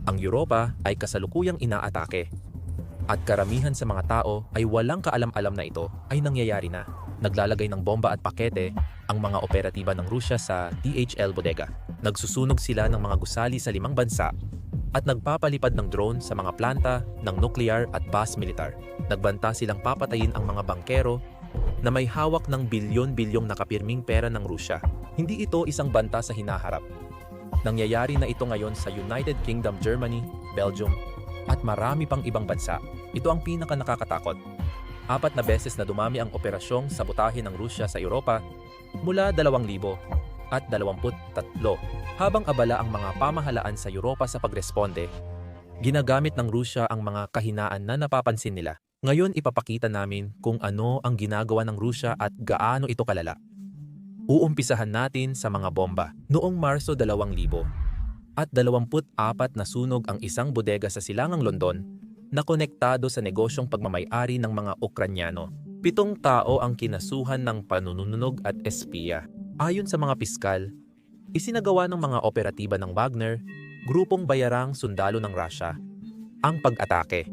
Ang Europa ay kasalukuyang inaatake. At karamihan sa mga tao ay walang kaalam-alam na ito ay nangyayari na. Naglalagay ng bomba at pakete ang mga operatiba ng Rusya sa DHL bodega. Nagsusunog sila ng mga gusali sa 5 bansa at nagpapalipad ng drone sa mga planta ng nuclear at base militar. Nagbanta silang papatayin ang mga bangkero na may hawak ng bilyon-bilyong nakapirming pera ng Rusya. Hindi ito isang banta sa hinaharap. Nangyayari na ito ngayon sa United Kingdom, Germany, Belgium, at marami pang ibang bansa. Ito ang pinaka-nakakatakot. 4 na beses na dumami ang operasyong sabotahe ng Rusya sa Europa mula 2000 at 23. Habang abala ang mga pamahalaan sa Europa sa pagresponde, ginagamit ng Rusya ang mga kahinaan na napapansin nila. Ngayon ipapakita namin kung ano ang ginagawa ng Rusya at gaano ito kalala. Uumpisahan natin sa mga bomba. Noong Marso 2000 at 24 nasunog ang isang bodega sa Silangang London na konektado sa negosyong pagmamay-ari ng mga Ukranyano. 7 tao ang kinasuhan ng panununog at espiya. Ayon sa mga piskal, isinagawa ng mga operatiba ng Wagner, grupong bayarang sundalo ng Russia, ang pag-atake.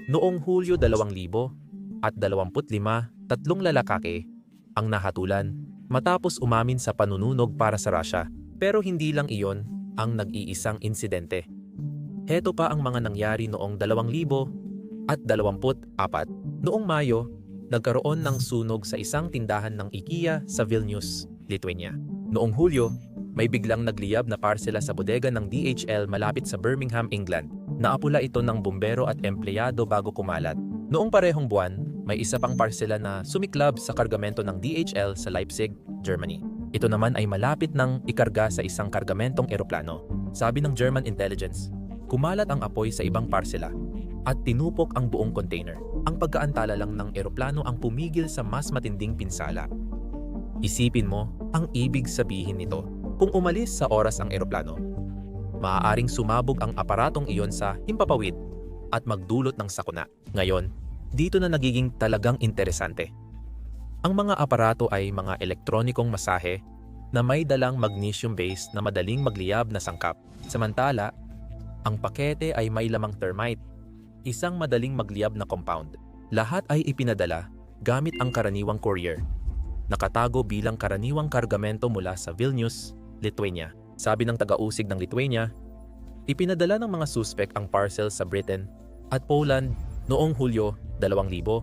Noong Hulyo 2000 at 25, 3 lalaki ang nahatulan matapos umamin sa panununog para sa Russia. Pero hindi lang iyon ang nag-iisang insidente. Heto pa ang mga nangyari noong 2000 at 24. Noong Mayo, nagkaroon ng sunog sa isang tindahan ng IKEA sa Vilnius, Lithuania. Noong Hulyo, may biglang nagliyab na parsela sa bodega ng DHL malapit sa Birmingham, England. Naapula ito ng bumbero at empleyado bago kumalat. Noong parehong buwan, may isa pang parsela na sumiklab sa kargamento ng DHL sa Leipzig, Germany. Ito naman ay malapit ng ikarga sa isang kargamentong eroplano. Sabi ng German intelligence, kumalat ang apoy sa ibang parsela at tinupok ang buong container. Ang pagkaantala lang ng eroplano ang pumigil sa mas matinding pinsala. Isipin mo ang ibig sabihin nito. Kung umalis sa oras ang eroplano, maaaring sumabog ang aparatong iyon sa himpapawid at magdulot ng sakuna. Ngayon, dito na nagiging talagang interesante. Ang mga aparato ay mga elektronikong masahe na may dalang magnesium base na madaling magliyab na sangkap. Samantala, ang pakete ay may lamang termite, isang madaling magliyab na compound. Lahat ay ipinadala gamit ang karaniwang courier. Nakatago bilang karaniwang kargamento mula sa Vilnius, Lithuania. Sabi ng taga-usig ng Lithuania, ipinadala ng mga suspect ang parcel sa Britain at Poland noong Hulyo 2000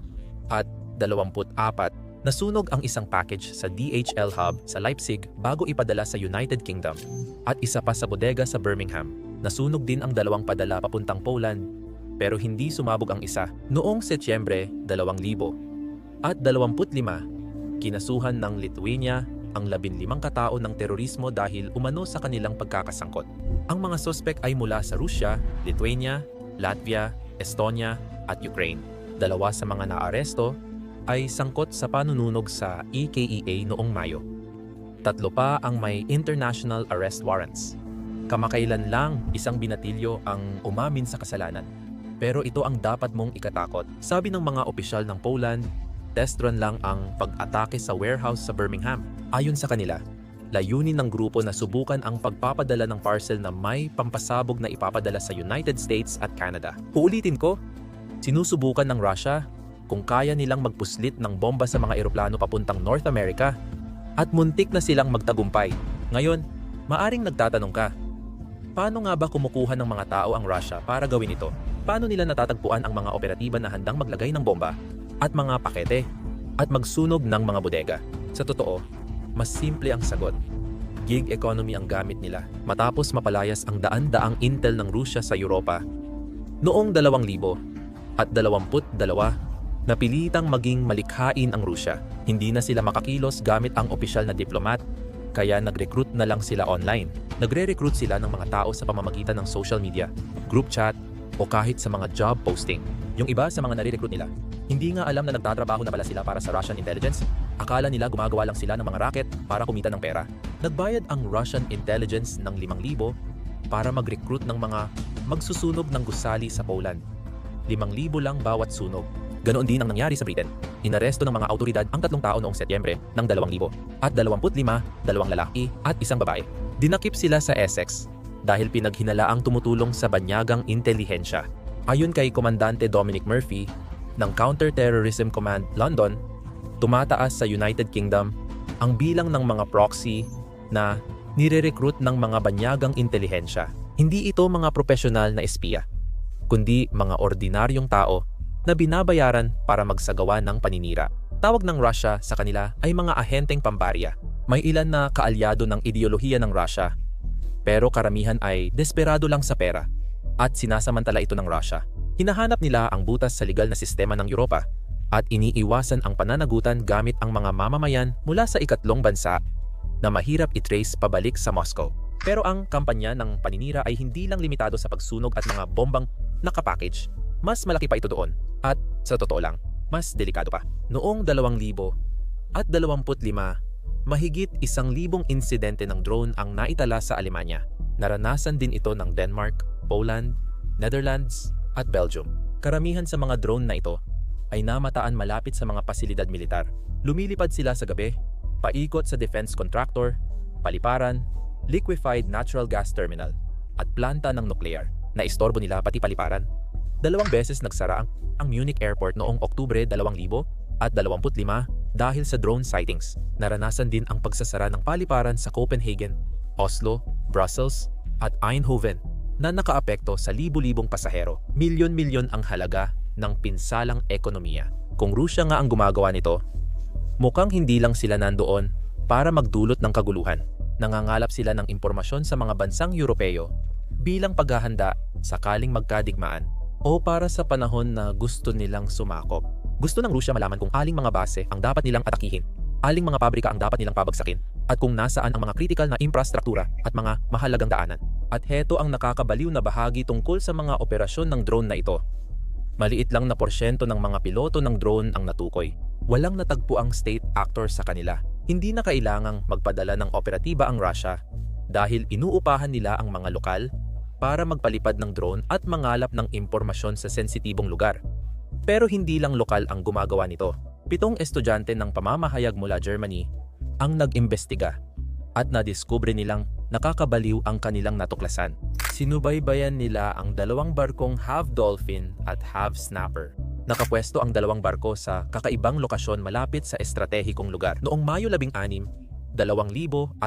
at 24. Nasunog ang isang package sa DHL hub sa Leipzig bago ipadala sa United Kingdom at isa pa sa bodega sa Birmingham. Nasunog din ang 2 padala papuntang Poland pero hindi sumabog ang isa. Noong Setyembre 2000 at 25, kinasuhan ng Lithuania ang 15 katao ng terorismo dahil umano sa kanilang pagkakasangkot. Ang mga suspect ay mula sa Rusya, Lithuania, Latvia, Estonia at Ukraine. 2 sa mga naaresto ay sangkot sa panununog sa EKEA noong Mayo. 3 pa ang may international arrest warrants. Kamakailan lang isang binatilyo ang umamin sa kasalanan. Pero ito ang dapat mong ikatakot. Sabi ng mga opisyal ng Poland, test run lang ang pag-atake sa warehouse sa Birmingham. Ayon sa kanila, layunin ng grupo na subukan ang pagpapadala ng parcel na may pampasabog na ipapadala sa United States at Canada. Uulitin ko, sinusubukan ng Russia kung kaya nilang magpuslit ng bomba sa mga eroplano papuntang North America at muntik na silang magtagumpay. Ngayon, maaring nagtatanong ka, paano nga ba kumukuha ng mga tao ang Russia para gawin ito? Paano nila natatagpuan ang mga operatiba na handang maglagay ng bomba at mga pakete at magsunog ng mga bodega? Sa totoo, mas simple ang sagot. Gig economy ang gamit nila matapos mapalayas ang daan-daang intel ng Rusya sa Europa. Noong 2000 at 22, napilitang maging malikhain ang Rusya. Hindi na sila makakilos gamit ang opisyal na diplomat, kaya nag-recruit na lang sila online. Nagre-recruit sila ng mga tao sa pamamagitan ng social media, group chat, o kahit sa mga job posting. Yung iba sa mga nare-recruit nila, hindi nga alam na nagtatrabaho na pala sila para sa Russian intelligence. Akala nila gumagawa lang sila ng mga racket para kumita ng pera. Nagbayad ang Russian intelligence ng 5,000 para mag-recruit ng mga magsusunog ng gusali sa Poland. 5,000 lang bawat sunog. Ganoon din ang nangyari sa Britain. Inaresto ng mga autoridad ang 3 tao noong Setyembre ng 2000 at 25, 2 lalaki at 1 babae. Dinakip sila sa Essex, dahil pinaghinalaang tumutulong sa banyagang intelihensya. Ayon kay Komandante Dominic Murphy ng Counter-Terrorism Command London, tumataas sa United Kingdom ang bilang ng mga proxy na nire-recruit ng mga banyagang intelihensya. Hindi ito mga profesional na espiya, kundi mga ordinaryong tao na binabayaran para magsagawa ng paninira. Tawag ng Russia sa kanila ay mga ahenteng pambarya. May ilan na kaalyado ng ideolohiya ng Russia, pero karamihan ay desperado lang sa pera at sinasamantala ito ng Russia. Hinahanap nila ang butas sa legal na sistema ng Europa at iniiwasan ang pananagutan gamit ang mga mamamayan mula sa ikatlong bansa na mahirap i-trace pabalik sa Moscow. Pero ang kampanya ng paninira ay hindi lang limitado sa pagsunog at mga bombang nakapackage. Mas malaki pa ito doon at sa totoo lang, mas delikado pa. Noong 2025, mahigit 1,000 insidente ng drone ang naitala sa Alemanya. Naranasan din ito ng Denmark, Poland, Netherlands at Belgium. Karamihan sa mga drone na ito ay namataan malapit sa mga pasilidad militar. Lumilipad sila sa gabi, paikot sa defense contractor, paliparan, liquefied natural gas terminal at planta ng nuklear. Naistorbo nila pati paliparan. 2 beses nagsara ang Munich Airport noong Oktubre 2025 dahil sa drone sightings. Naranasan din ang pagsasara ng paliparan sa Copenhagen, Oslo, Brussels at Eindhoven na nakaapekto sa libu-libong pasahero. Milyon-milyon ang halaga ng pinsalang ekonomiya. Kung Rusya nga ang gumagawa nito, mukhang hindi lang sila nandoon para magdulot ng kaguluhan. Nangangalap sila ng impormasyon sa mga bansang Europeo bilang paghahanda sakaling magkadigmaan o para sa panahon na gusto nilang sumakop. Gusto ng Rusya malaman kung aling mga base ang dapat nilang atakihin, aling mga pabrika ang dapat nilang pabagsakin, at kung nasaan ang mga kritikal na infrastruktura at mga mahalagang daanan. At heto ang nakakabaliw na bahagi tungkol sa mga operasyon ng drone na ito. Maliit lang na porsyento ng mga piloto ng drone ang natukoy. Walang natagpo ang state actor sa kanila. Hindi na kailangang magpadala ng operatiba ang Russia dahil inuupahan nila ang mga lokal para magpalipad ng drone at mangalap ng impormasyon sa sensitibong lugar. Pero hindi lang lokal ang gumagawa nito. 7 estudyante ng pamamahayag mula Germany ang nag-imbestiga at nadiskubre nilang nakakabaliw ang kanilang natuklasan. Sinubaybayan nila ang 2 barkong Half Dolphin at Half Snapper. Nakapwesto ang 2 barko sa kakaibang lokasyon malapit sa estratehikong lugar. Noong Mayo 16, 2025,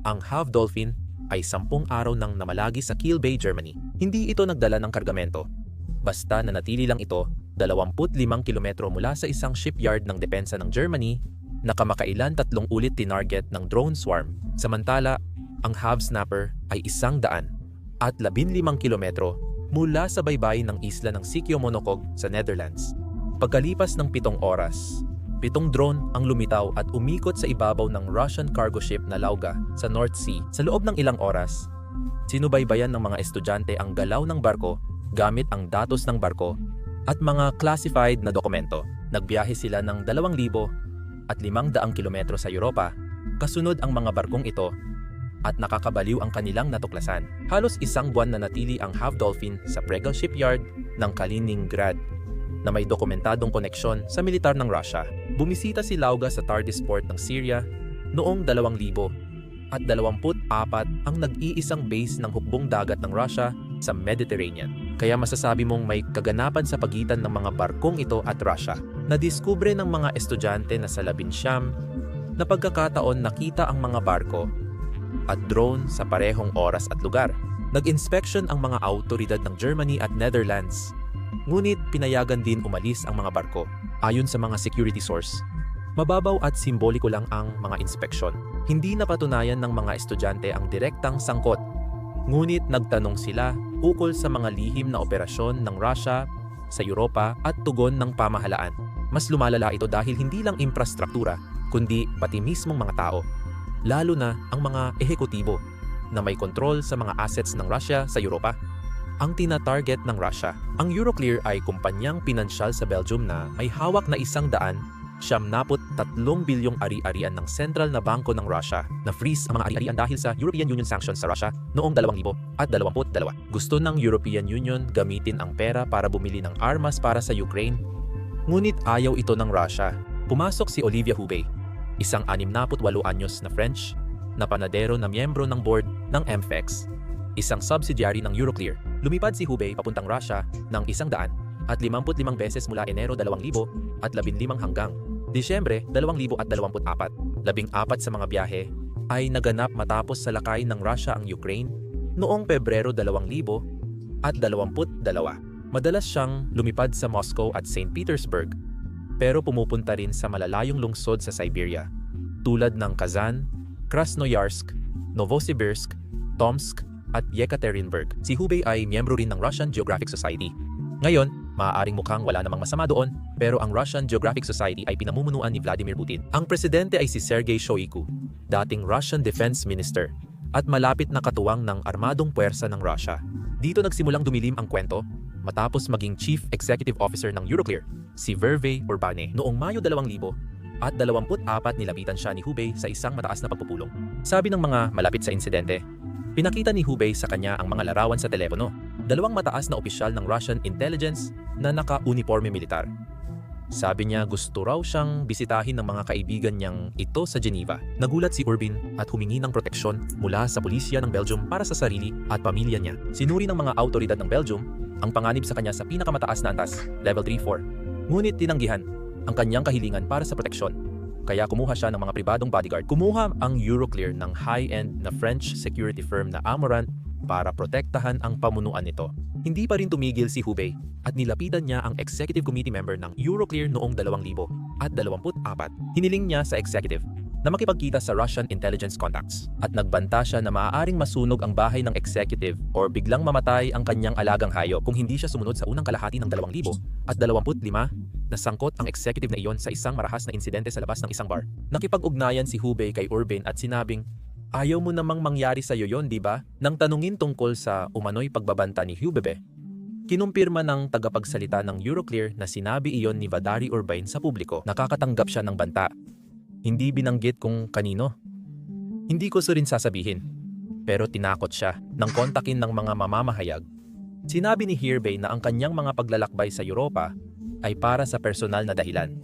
ang Half Dolphin ay 10 araw nang namalagi sa Kiel Bay, Germany. Hindi ito nagdala ng kargamento. Basta nanatili lang ito 25 kilometro mula sa isang shipyard ng depensa ng Germany na kamakailan 3 ulit tinarget ng drone swarm. Samantala, ang Half Snapper ay 100 at 15 kilometro mula sa baybayin ng isla ng Siquijor sa Netherlands. Pagkalipas ng 7 oras, 7 drone ang lumitaw at umikot sa ibabaw ng Russian cargo ship na Lauga sa North Sea. Sa loob ng ilang oras, sinubaybayan ng mga estudyante ang galaw ng barko gamit ang datos ng barko at mga classified na dokumento. Nagbiyahe sila ng 2,500 kilometro sa Europa, kasunod ang mga barkong ito at nakakabaliw ang kanilang natuklasan. Halos 1 buwan na natili ang Half Dolphin sa Bregal Shipyard ng Kaliningrad na may dokumentadong koneksyon sa militar ng Russia. Bumisita si Lauga sa Tardis port ng Syria noong 2000 at 24 ang nag-iisang base ng hukbong dagat ng Russia sa Mediterranean. Kaya masasabi mong may kaganapan sa pagitan ng mga barkong ito at Russia. Nadiskubre ng mga estudyante na sa 11 na pagkakataon nakita ang mga barko at drone sa parehong oras at lugar. Nag-inspection ang mga autoridad ng Germany at Netherlands. Ngunit pinayagan din umalis ang mga barko. Ayon sa mga security source, mababaw at simboliko lang ang mga inspeksyon. Hindi napatunayan ng mga estudyante ang direktang sangkot. Ngunit nagtanong sila ukol sa mga lihim na operasyon ng Russia sa Europa at tugon ng pamahalaan. Mas lumalala ito dahil hindi lang infrastruktura, kundi pati mismong mga tao. Lalo na ang mga ehekutibo na may kontrol sa mga assets ng Russia sa Europa. Ang tina-target ng Russia. Ang Euroclear ay kumpanyang pinansyal sa Belgium na may hawak na 173 bilyong ari-arian ng sentral na bangko ng Russia na freeze ang mga ari-arian dahil sa European Union sanctions sa Russia noong 2022. Gusto ng European Union gamitin ang pera para bumili ng armas para sa Ukraine, ngunit ayaw ito ng Russia. Pumasok si Olivia Hubey, isang 68 anyos na French na panadero na miyembro ng board ng MFEX, isang subsidiary ng Euroclear. Lumipad si Hubei papuntang Russia ng 155 beses mula Enero 2015 hanggang Disyembre 2024. 14 sa mga biyahe ay naganap matapos salakayin ng Russia ang Ukraine noong Pebrero 2022. Madalas siyang lumipad sa Moscow at St. Petersburg, pero pumupunta rin sa malalayong lungsod sa Siberia tulad ng Kazan, Krasnoyarsk, Novosibirsk, Tomsk at Yekaterinburg. Si Hubei ay miyembro rin ng Russian Geographic Society. Ngayon, maaaring mukhang wala namang masama doon, pero ang Russian Geographic Society ay pinamumunuan ni Vladimir Putin. Ang presidente ay si Sergei Shoigu, dating Russian Defense Minister, at malapit na katuwang ng armadong puwersa ng Russia. Dito nagsimulang dumilim ang kwento matapos maging Chief Executive Officer ng Euroclear, si Hervé Urbane. Noong Mayo 2024, nilapitan siya ni Hubei sa isang mataas na pagpupulong. Sabi ng mga malapit sa insidente, pinakita ni Hubei sa kanya ang mga larawan sa telepono. 2 mataas na opisyal ng Russian intelligence na naka-uniforme militar. Sabi niya gusto raw siyang bisitahin ng mga kaibigan niyang ito sa Geneva. Nagulat si Urbin at humingi ng proteksyon mula sa pulisya ng Belgium para sa sarili at pamilya niya. Sinuri ng mga autoridad ng Belgium ang panganib sa kanya sa pinakamataas na antas, level 3-4. Ngunit tinanggihan ang kanyang kahilingan para sa proteksyon. Kaya kumuha siya ng mga pribadong bodyguard. Kumuha ang Euroclear ng high-end na French security firm na Amorant para protektahan ang pamunuan nito. Hindi pa rin tumigil si Hubei at nilapitan niya ang executive committee member ng Euroclear noong 2024. Hiniling niya sa executive na makipagkita sa Russian intelligence contacts at nagbanta siya na maaaring masunog ang bahay ng executive or biglang mamatay ang kanyang alagang hayop kung hindi siya sumunod sa unang kalahati ng 2025 na sangkot ang executive na iyon sa isang marahas na insidente sa labas ng isang bar. Nakipag-ugnayan si Hubei kay Urbane at sinabing, "Ayaw mo namang mangyari sa iyo yon, di ba?" Nang tanungin tungkol sa umano'y pagbabanta ni Hubei, kinumpirma ng tagapagsalita ng Euroclear na sinabi iyon ni Vladimir Urbane sa publiko. Nakakatanggap siya ng banta. Hindi binanggit kung kanino. Hindi ko rin sasabihin. Pero tinakot siya nang kontakin ng mga mamamahayag. Sinabi ni Hubei na ang kanyang mga paglalakbay sa Europa ay para sa personal na dahilan.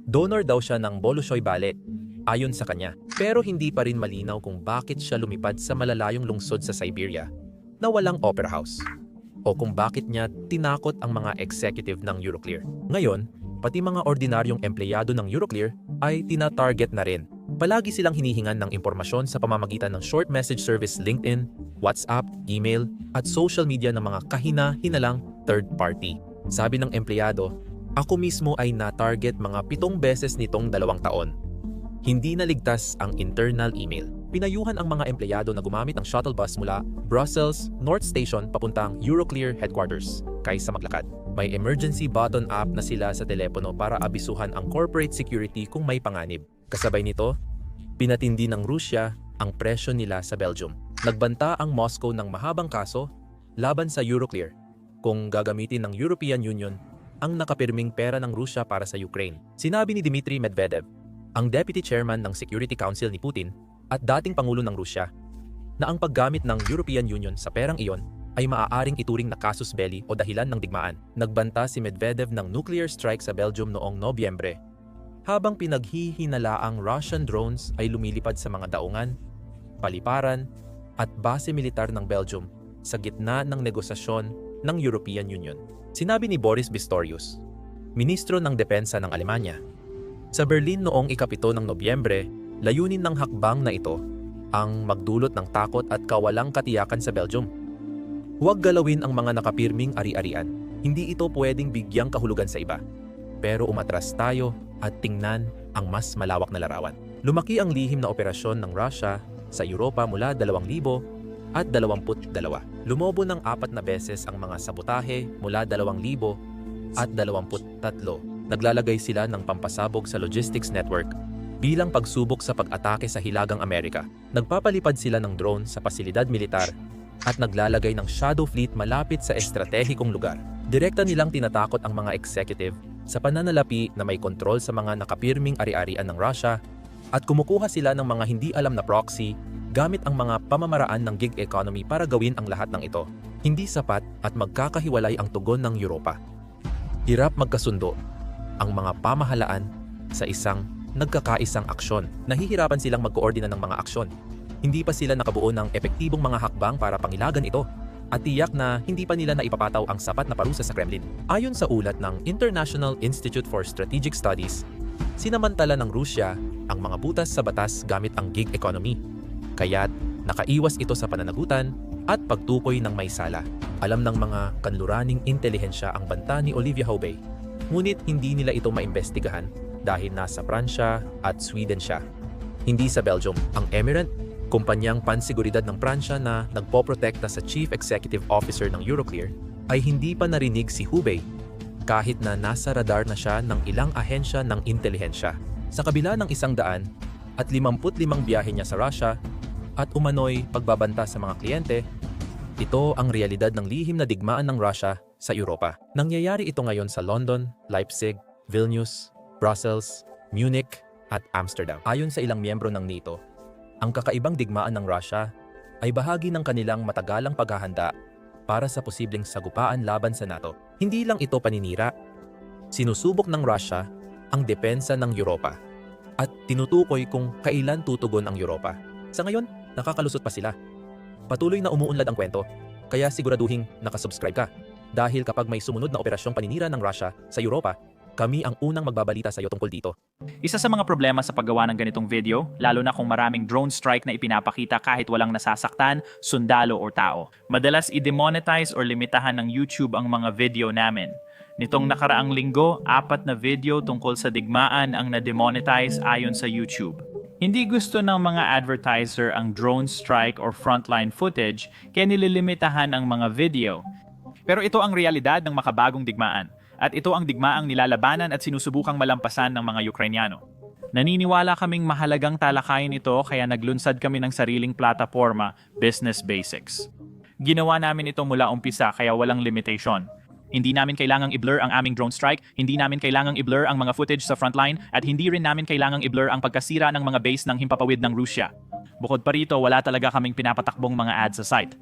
Donor daw siya ng Bolshoi Ballet, ayon sa kanya. Pero hindi pa rin malinaw kung bakit siya lumipad sa malalayong lungsod sa Siberia na walang opera house, o kung bakit niya tinakot ang mga executive ng Euroclear. Ngayon, pati mga ordinaryong empleyado ng Euroclear ay tina-target na rin. Palagi silang hinihingan ng impormasyon sa pamamagitan ng short message service LinkedIn, WhatsApp, email, at social media ng mga kahina-hinalang third party. Sabi ng empleyado, "Ako mismo ay na-target mga 7 beses nitong 2 taon. Hindi naligtas ang internal email." Pinayuhan ang mga empleyado na gumamit ng shuttle bus mula Brussels North Station papuntang Euroclear headquarters kaysa maglakad. May emergency button app na sila sa telepono para abisuhan ang corporate security kung may panganib. Kasabay nito, pinatindi ng Rusya ang presyo nila sa Belgium. Nagbanta ang Moscow ng mahabang kaso laban sa Euroclear kung gagamitin ng European Union ang nakapirming pera ng Rusya para sa Ukraine. Sinabi ni Dmitry Medvedev, ang Deputy Chairman ng Security Council ni Putin at dating Pangulo ng Rusya, na ang paggamit ng European Union sa perang iyon ay maaaring ituring na casus belli o dahilan ng digmaan. Nagbanta si Medvedev ng nuclear strike sa Belgium noong Nobyembre, habang pinaghihinalaang Russian drones ay lumilipad sa mga daungan, paliparan, at base militar ng Belgium sa gitna ng negosasyon ng European Union. Sinabi ni Boris Pistorius, Ministro ng Depensa ng Alemanya, sa Berlin noong ika-7 ng Nobyembre, layunin ng hakbang na ito ang magdulot ng takot at kawalang katiyakan sa Belgium. Huwag galawin ang mga nakapirming ari-arian. Hindi ito pwedeng bigyang kahulugan sa iba. Pero umatras tayo at tingnan ang mas malawak na larawan. Lumaki ang lihim na operasyon ng Russia sa Europa mula 2022. Lumobo ng 4 na beses ang mga sabotahe mula 2023. Naglalagay sila ng pampasabog sa logistics network bilang pagsubok sa pag-atake sa Hilagang Amerika. Nagpapalipad sila ng drone sa pasilidad militar at naglalagay ng shadow fleet malapit sa estratehikong lugar. Direkta nilang tinatakot ang mga executive sa pananalapi na may kontrol sa mga nakapirming ari-arian ng Russia at kumukuha sila ng mga hindi alam na proxy gamit ang mga pamamaraan ng gig economy para gawin ang lahat ng ito. Hindi sapat at magkakahiwalay ang tugon ng Europa. Hirap magkasundo ang mga pamahalaan sa isang nagkakaisang aksyon. Nahihirapan silang magkoordina ng mga aksyon. Hindi pa sila nakabuo ng epektibong mga hakbang para pangilagan ito at tiyak na hindi pa nila naipapataw ang sapat na parusa sa Kremlin. Ayon sa ulat ng International Institute for Strategic Studies, sinamantala ng Rusya ang mga butas sa batas gamit ang gig economy. Kaya't nakaiwas ito sa pananagutan at pagtukoy ng may sala. Alam ng mga kanluraning intelihensya ang banta ni Olivia Houbey, ngunit hindi nila ito maimbestigahan dahil nasa Pransya at Sweden siya. Hindi sa Belgium. Ang Emirate, kumpanyang pansiguridad ng Pransya na nagpoprotekta sa Chief Executive Officer ng Euroclear, ay hindi pa narinig si Houbey kahit na nasa radar na siya ng ilang ahensya ng intelihensya. Sa kabila ng 155 biyahe niya sa Russia at umano'y pagbabanta sa mga kliyente, ito ang realidad ng lihim na digmaan ng Russia sa Europa. Nangyayari ito ngayon sa London, Leipzig, Vilnius, Brussels, Munich at Amsterdam. Ayon sa ilang miyembro ng NATO, ang kakaibang digmaan ng Russia ay bahagi ng kanilang matagalang paghahanda para sa posibleng sagupaan laban sa NATO. Hindi lang ito paninira, sinusubok ng Russia ang depensa ng Europa at tinutukoy kung kailan tutugon ang Europa. Sa ngayon, nakakalusot pa sila. Patuloy na umuunlad ang kwento, kaya siguraduhing nakasubscribe ka. Dahil kapag may sumunod na operasyong paninira ng Russia sa Europa, kami ang unang magbabalita sa iyo tungkol dito. Isa sa mga problema sa paggawa ng ganitong video, lalo na kung maraming drone strike na ipinapakita kahit walang nasasaktan, sundalo o tao. Madalas i-demonetize or limitahan ng YouTube ang mga video namin. Nitong nakaraang linggo, 4 na video tungkol sa digmaan ang na-demonetize ayon sa YouTube. Hindi gusto ng mga advertiser ang drone strike or frontline footage, kaya nililimitahan ang mga video. Pero ito ang realidad ng makabagong digmaan. At ito ang digmaang nilalabanan at sinusubukang malampasan ng mga Ukrainyano. Naniniwala kaming mahalagang talakayin ito kaya naglunsad kami ng sariling plataforma, Business Basics. Ginawa namin ito mula umpisa kaya walang limitation. Hindi namin kailangang i-blur ang aming drone strike, hindi namin kailangang i-blur ang mga footage sa frontline, at hindi rin namin kailangang i-blur ang pagkasira ng mga base ng himpapawid ng Rusya. Bukod pa rito, wala talaga kaming pinapatakbong mga ads sa site.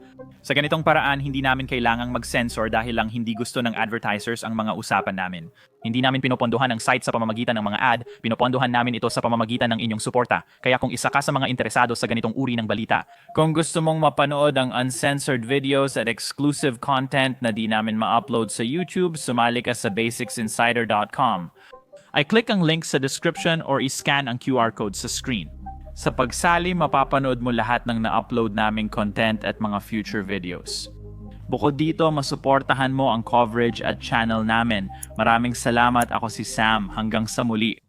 Sa ganitong paraan, hindi namin kailangang mag-censor dahil lang hindi gusto ng advertisers ang mga usapan namin. Hindi namin pinopondohan ang site sa pamamagitan ng mga ad, pinopondohan namin ito sa pamamagitan ng inyong suporta. Kaya kung isa ka sa mga interesado sa ganitong uri ng balita, kung gusto mong mapanood ang uncensored videos at exclusive content na di namin ma-upload sa YouTube, sumali ka sa basicsinsider.com. I-click ang link sa description or i-scan ang QR code sa screen. Sa pagsali, mapapanood mo lahat ng na-upload naming content at mga future videos. Bukod dito, masuportahan mo ang coverage at channel namin. Maraming salamat, ako si Sam. Hanggang sa muli.